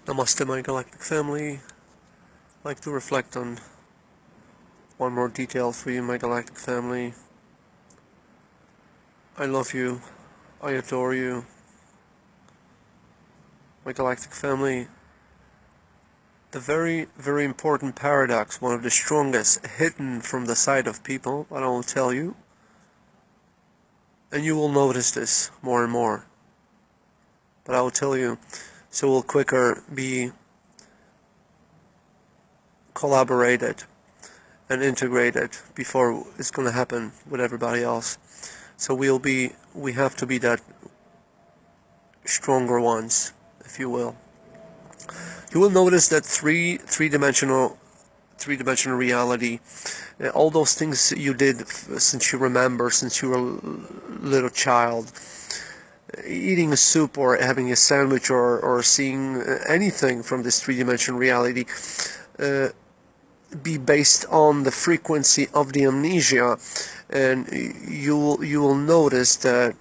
Namaste, my galactic family. I'd like to reflect on one more detail for you, my galactic family. I love you. I adore you. My galactic family. The very, very important paradox, one of the strongest, hidden from the sight of people, but I will tell you. And you will notice this more and more. But I will tell you, so we'll quicker be collaborated and integrated before it's going to happen with everybody else. So we have to be that stronger ones, if you will. You will notice that three-dimensional reality, all those things you did since you remember, since you were a little child, eating a soup or having a sandwich or seeing anything from this three-dimensional reality, be based on the frequency of the amnesia, and you will notice that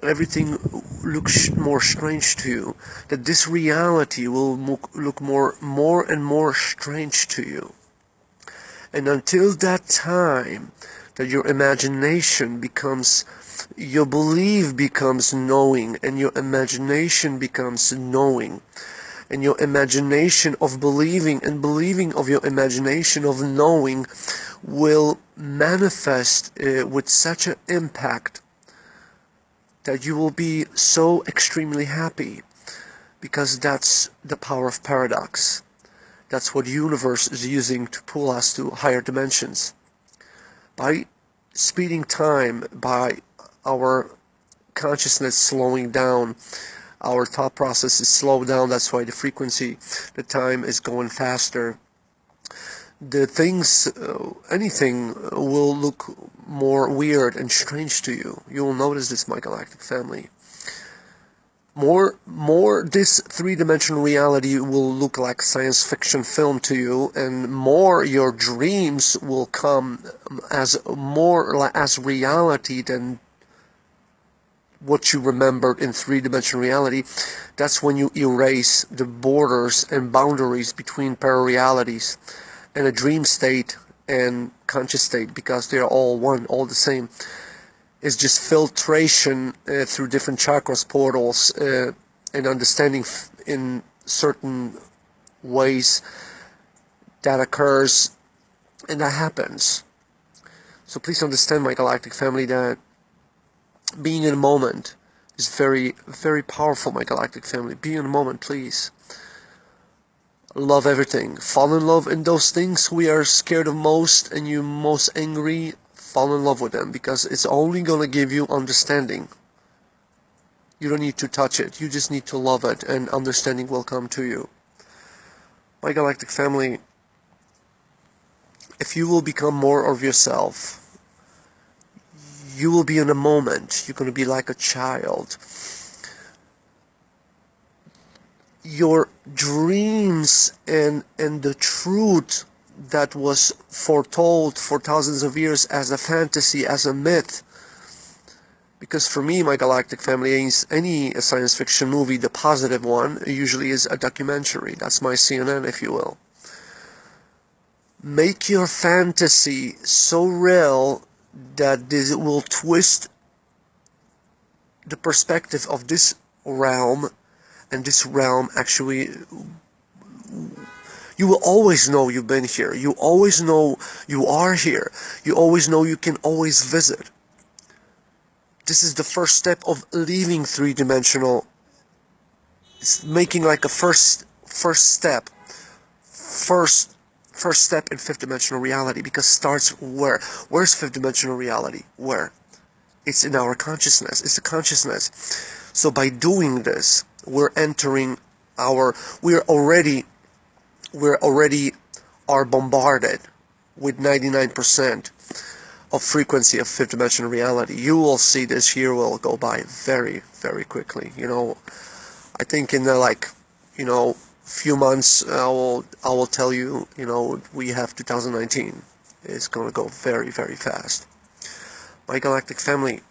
everything looks more strange to you, that this reality will look more and more strange to you. And until that time, that your imagination becomes, your belief becomes knowing, and your imagination becomes knowing, and your imagination of believing and believing of your imagination of knowing will manifest with such an impact that you will be so extremely happy, because that's the power of paradox. That's what the universe is using to pull us to higher dimensions. By speeding time, by our consciousness slowing down, our thought process is slowed down. That's why the frequency, the time is going faster. The things, anything will look more weird and strange to you. You will notice this, my galactic family. More this three-dimensional reality will look like science fiction film to you, and more your dreams will come as more as reality than what you remembered in three-dimensional reality. That's when you erase the borders and boundaries between pararealities and a dream state and conscious state, because they're all one, all the same. It's just filtration through different chakras, portals, and understanding in certain ways that occurs, and that happens. So please understand, my galactic family, that being in a moment is very, very powerful, my galactic family. Be in a moment, please. Love everything. Fall in love in those things we are scared of most and you're most angry. Fall in love with them, because it's only going to give you understanding. You don't need to touch it. You just need to love it, and understanding will come to you. My galactic family, if you will become more of yourself, you will be in a moment. You're going to be like a child. Your dreams and the truth that was foretold for thousands of years as a fantasy, as a myth. Because for me, my galactic family, any science fiction movie, the positive one, usually is a documentary. That's my CNN, if you will. Make your fantasy so real that this will twist the perspective of this realm, and this realm actually, you will always know you've been here. You always know you are here. You always know you can always visit. This is the first step of leaving three-dimensional. It's making like a first step. First step in fifth-dimensional reality, because starts where? Where's fifth-dimensional reality? Where? It's in our consciousness. It's the consciousness. So by doing this, we're entering we're already are bombarded with 99% of frequency of fifth dimensional reality. You will see this year will go by very, very quickly. I think in the few months I will tell you, we have 2019. It's gonna go very, very fast. My galactic family,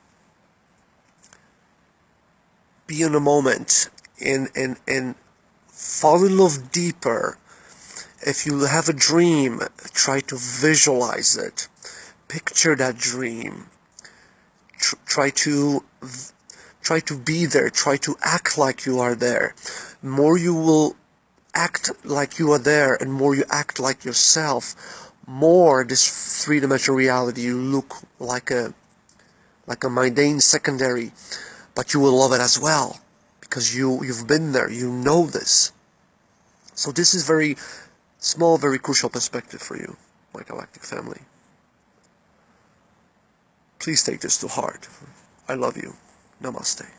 be in the moment and fall in love deeper. If you have a dream, try to visualize it. Picture that dream. Try to be there. Try to act like you are there. More you will act like you are there, and more you act like yourself, more this three-dimensional reality, you look like a mundane secondary, but you will love it as well, because you've been there, you know this. So this is very small, very crucial perspective for you, my galactic family. Please take this to heart. I love you. Namaste.